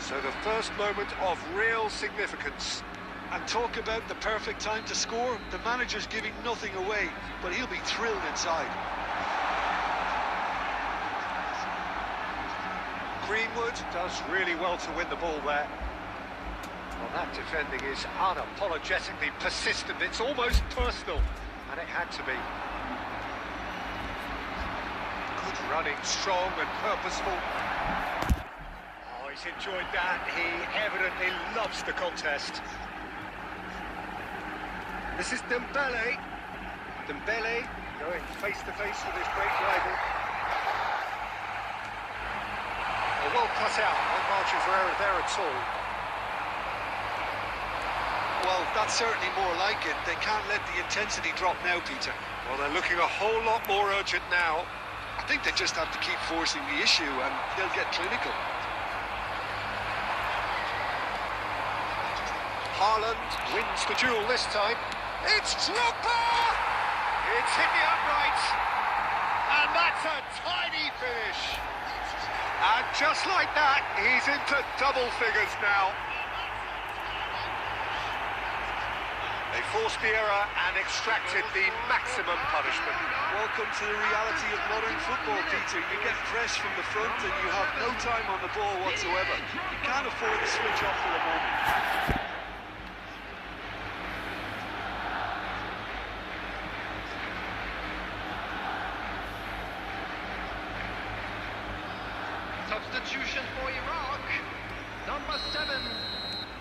Speaker 1: So the first moment of real significance.
Speaker 2: And talk about the perfect time to score. The manager's giving nothing away, but he'll be thrilled inside.
Speaker 1: Greenwood does really well to win the ball there. Well, that defending is unapologetically persistent. It's almost personal, and it had to be. Good running, strong and purposeful. Oh, he's enjoyed that. He evidently loves the contest. This is Dembele. Dembele going face to face with his great rival. Well cut out, no margin for error there at all.
Speaker 2: Well, that's certainly more like it. They can't let the intensity drop now, Peter.
Speaker 1: Well, they're looking a whole lot more urgent now.
Speaker 2: I think they just have to keep forcing the issue and they'll get clinical.
Speaker 1: Haaland wins the duel this time. It's Drogba! It's hit the upright. And that's a tiny finish. And just like that, he's into double figures now. They forced the error and extracted the maximum punishment.
Speaker 2: Welcome to the reality of modern football, Peter. You get press from the front and you have no time on the ball whatsoever. You can't afford to switch off for the moment.
Speaker 3: Substitution for Iraq, number 7,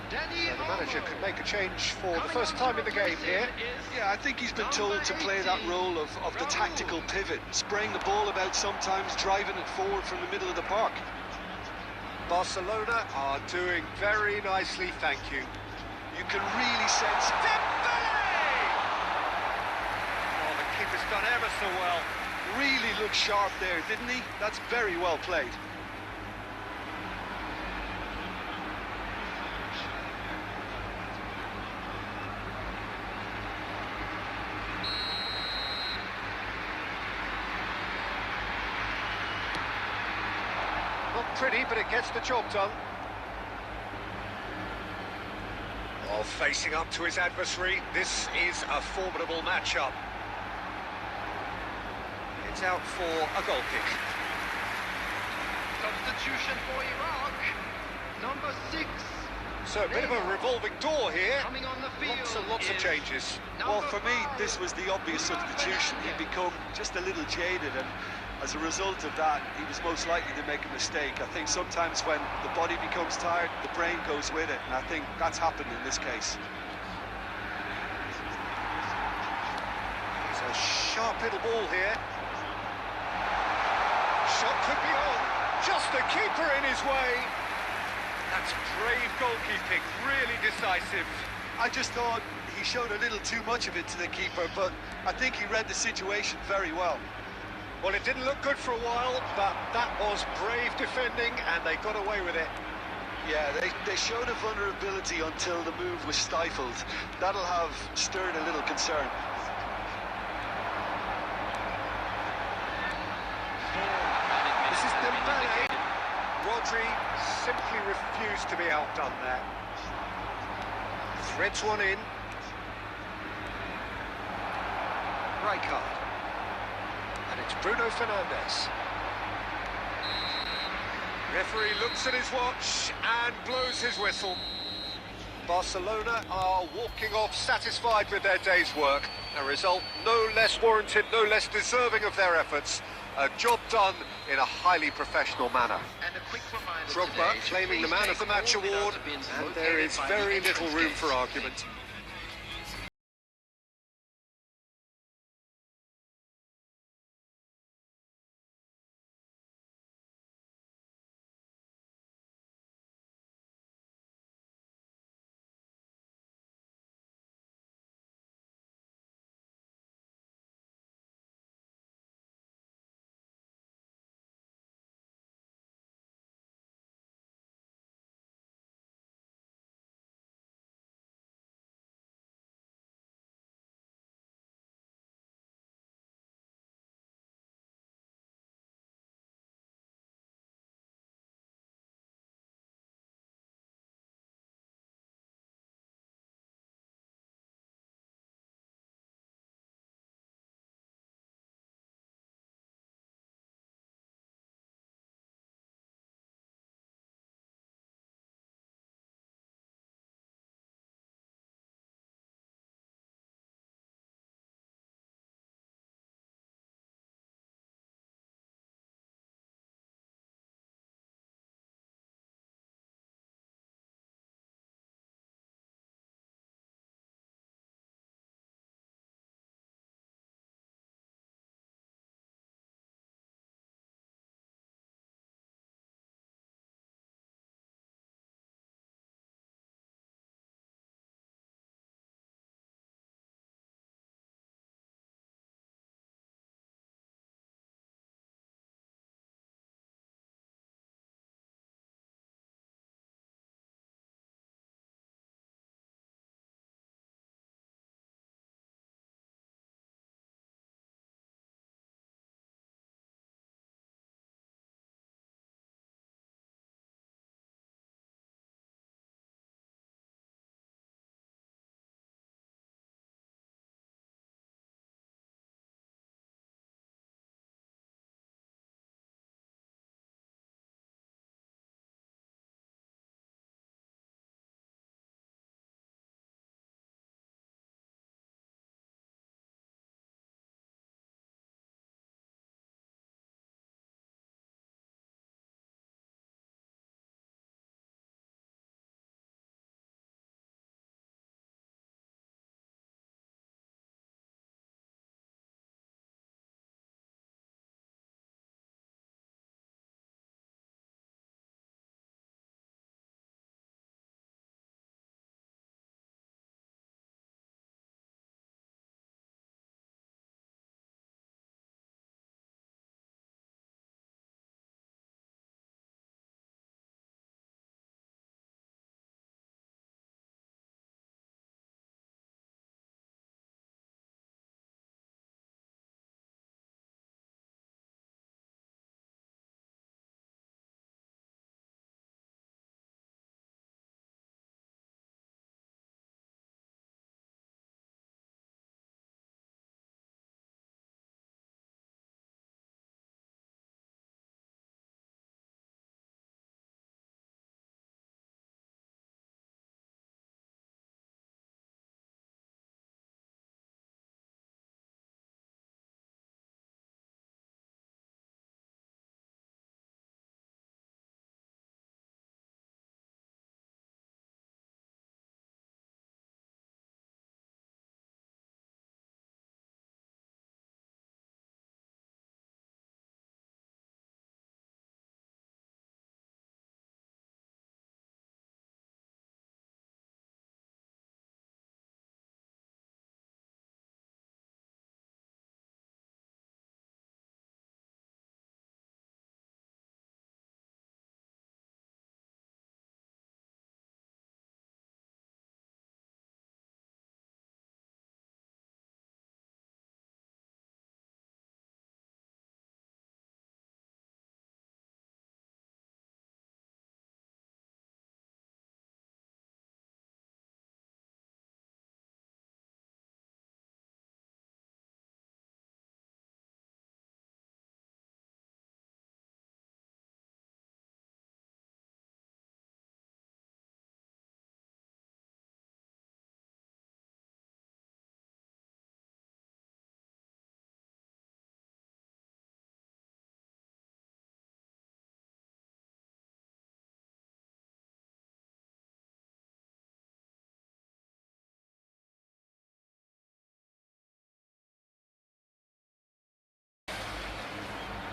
Speaker 3: Danny.
Speaker 1: The manager could make a change for the first time in the game here.
Speaker 2: Yeah, I think he's been told to play that role of the tactical pivot, spraying the ball about sometimes, driving it forward from the middle of the park.
Speaker 1: Barcelona are doing very nicely, thank you.
Speaker 2: You can really sense...
Speaker 1: Dembele! Oh, the keeper's done ever so well.
Speaker 2: Really looked sharp there, didn't he? That's very well played.
Speaker 1: Not pretty, but it gets the job done. Oh, facing up to his adversary, this is a formidable matchup. It's out for a goal kick.
Speaker 3: Substitution for Iraq, number 6.
Speaker 1: So a bit of a revolving door here.
Speaker 3: Coming on the field.
Speaker 1: Lots and lots of
Speaker 3: is
Speaker 1: changes.
Speaker 2: Well,
Speaker 3: number
Speaker 2: for me,
Speaker 3: 5.
Speaker 2: this was the obvious substitution. He'd become just a little jaded, and as a result of that, he was most likely to make a mistake. I think sometimes when the body becomes tired, the brain goes with it, and I think that's happened in this case.
Speaker 1: It's a sharp little ball here. Shot could be on. Just the keeper in his way. That's brave goalkeeping, really decisive.
Speaker 2: I just thought he showed a little too much of it to the keeper, but I think he read the situation very well.
Speaker 1: Well, it didn't look good for a while, but that was brave defending, and they got away with it.
Speaker 2: Yeah, they showed a vulnerability until the move was stifled. That'll have stirred a little concern.
Speaker 1: This is Dembele. Rodri simply refused to be outdone there. Threads one in. Rijkaard. And it's Bruno Fernandes. Referee looks at his watch and blows his whistle. Barcelona are walking off satisfied with their day's work. A result no less warranted, no less deserving of their efforts. A job done in a highly professional manner.
Speaker 3: And a quick reminder
Speaker 1: Drogba
Speaker 3: today to
Speaker 1: claiming the
Speaker 3: please
Speaker 1: man of
Speaker 3: take
Speaker 1: the match
Speaker 3: all the
Speaker 1: award,
Speaker 3: dustbins
Speaker 1: and there
Speaker 3: located
Speaker 1: is
Speaker 3: by the
Speaker 1: very little
Speaker 3: entrance
Speaker 1: room
Speaker 3: gates.
Speaker 1: for argument.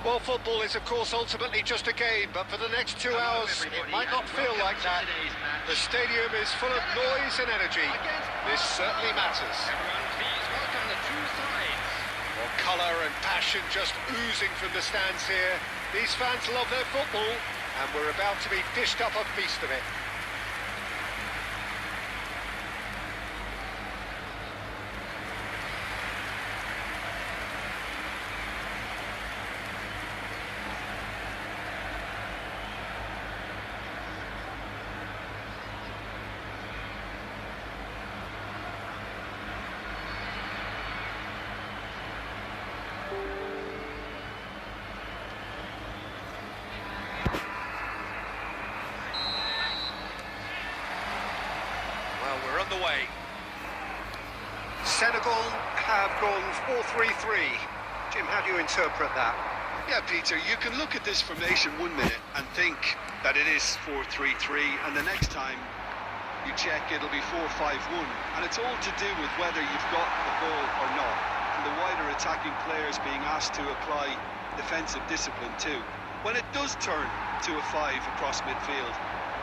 Speaker 1: Well, football is, of course, ultimately just a game, but for the next 2 hours, it might not feel like that. The stadium is full of noise and energy. This certainly matters.
Speaker 4: Everyone, please welcome the two sides.
Speaker 1: Well, colour and passion just oozing from the stands here. These fans love their football, and we're about to be dished up a feast of it. We're on the way. Senegal have gone 4-3-3. Jim, how do you interpret that?
Speaker 2: Yeah, Peter, you can look at this formation 1 minute and think that it is 4-3-3, and the next time you check it'll be 4-5-1, and it's all to do with whether you've got the ball or not, and the wider attacking players being asked to apply defensive discipline too. When it does turn to a 5 across midfield,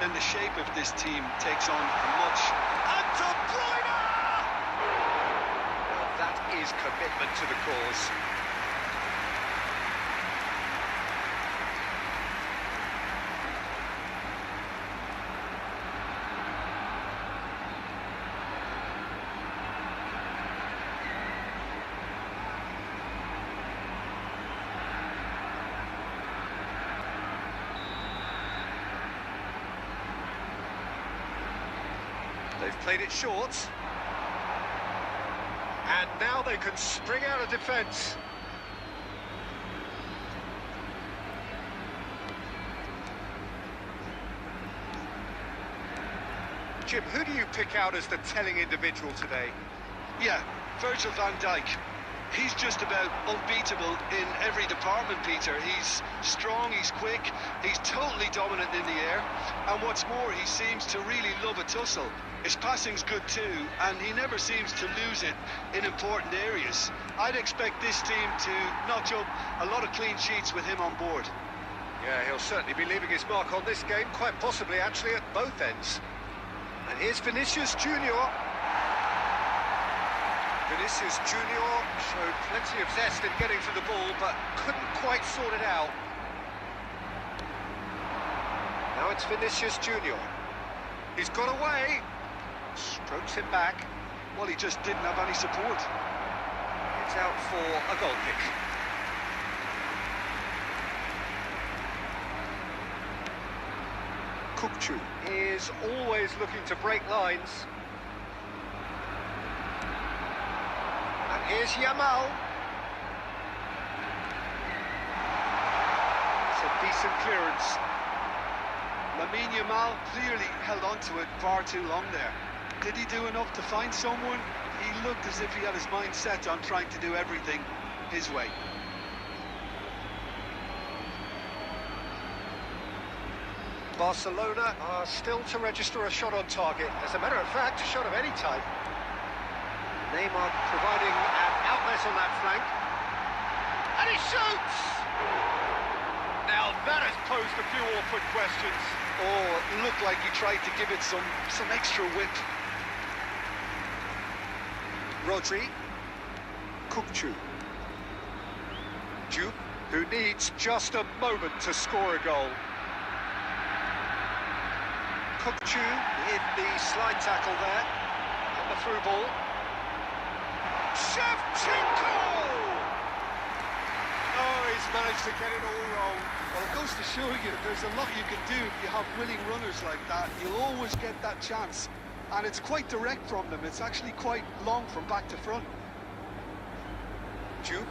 Speaker 2: then the shape of this team takes on a much... And De Bruyne!
Speaker 1: Well, that is commitment to the cause. They've played it short. And now they can spring out of defence. Jim, who do you pick out as the telling individual today?
Speaker 2: Yeah, Virgil van Dijk. He's just about unbeatable in every department, Peter. He's strong, he's quick, he's totally dominant in the air, and what's more, he seems to really love a tussle. His passing's good too, and he never seems to lose it in important areas. I'd expect this team to notch up a lot of clean sheets with him on board.
Speaker 1: Yeah, he'll certainly be leaving his mark on this game, quite possibly actually at both ends. And here's Vinicius Junior. Vinicius Junior showed plenty of zest in getting to the ball, but couldn't quite sort it out. Now it's Vinicius Junior. He's got away. Strokes him back.
Speaker 2: Well, he just didn't have any support.
Speaker 1: It's out for a goal kick. Kukçu is always looking to break lines. And here's Yamal. It's a decent clearance.
Speaker 2: Lamine Yamal clearly held on to it far too long there. Did he do enough to find someone? He looked as if he had his mind set on trying to do everything his way.
Speaker 1: Barcelona are still to register a shot on target. As a matter of fact, a shot of any type. Neymar providing an outlet on that flank. And he shoots! Now that has posed a few awkward questions.
Speaker 2: Oh, it looked like he tried to give it some extra whip.
Speaker 1: Rodri. Kukçu. Jupe, who needs just a moment to score a goal. Kukçu in the slide tackle there. And the through ball. Shevchenko! Oh, he's managed to get it all wrong.
Speaker 2: Well, it goes to show you there's a lot you can do if you have winning runners like that. You'll always get that chance. And it's quite direct from them. It's actually quite long from back to front.
Speaker 1: Jupe.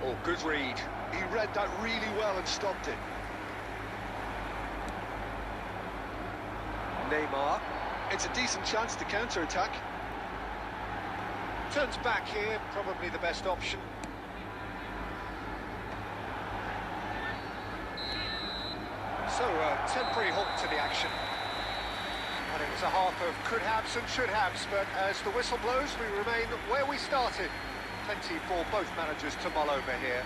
Speaker 1: Oh, good read.
Speaker 2: He read that really well and stopped it.
Speaker 1: Neymar.
Speaker 2: It's a decent chance to counter-attack.
Speaker 1: Turns back here, probably the best option. So, a temporary halt to the action. And it was a half of could-haves and should-haves, but as the whistle blows, we remain where we started. Plenty for both managers to mull over here.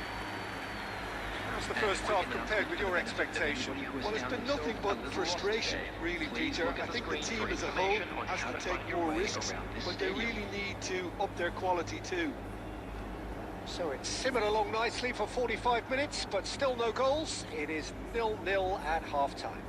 Speaker 1: What's the first half compared with your expectation?
Speaker 2: Well, it's been nothing but frustration, really, Peter. I think the team as a whole has to take more risks, but they really need to up their quality too.
Speaker 1: So it's simmered along nicely for 45 minutes, but still no goals. It is 0-0 at half-time.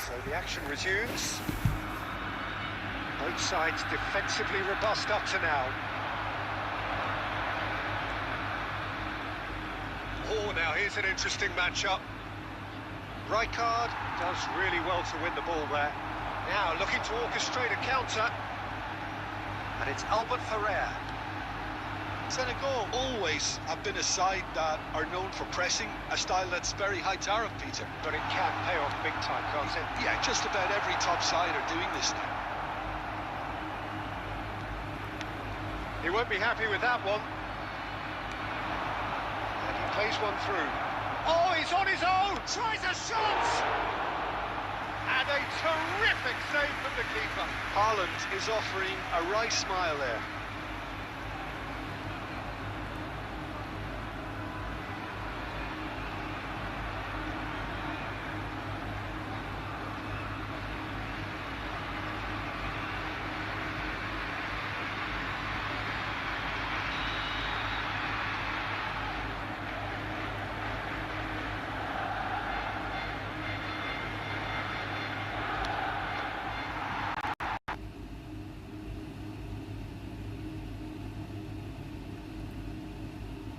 Speaker 1: So the action resumes. Both sides defensively robust up to now. Oh, now here's an interesting matchup. Rijkaard does really well to win the ball there. Now looking to orchestrate a counter. And it's Albert Ferrer.
Speaker 2: Senegal always have been a side that are known for pressing, a style that's very high tariff, Peter.
Speaker 1: But it can pay off big time, can't it?
Speaker 2: Yeah, just about every top side are doing this now.
Speaker 1: He won't be happy with that one. And he plays one through. Oh, he's on his own! Tries a shot! And a terrific save from the keeper.
Speaker 2: Haaland is offering a wry smile there.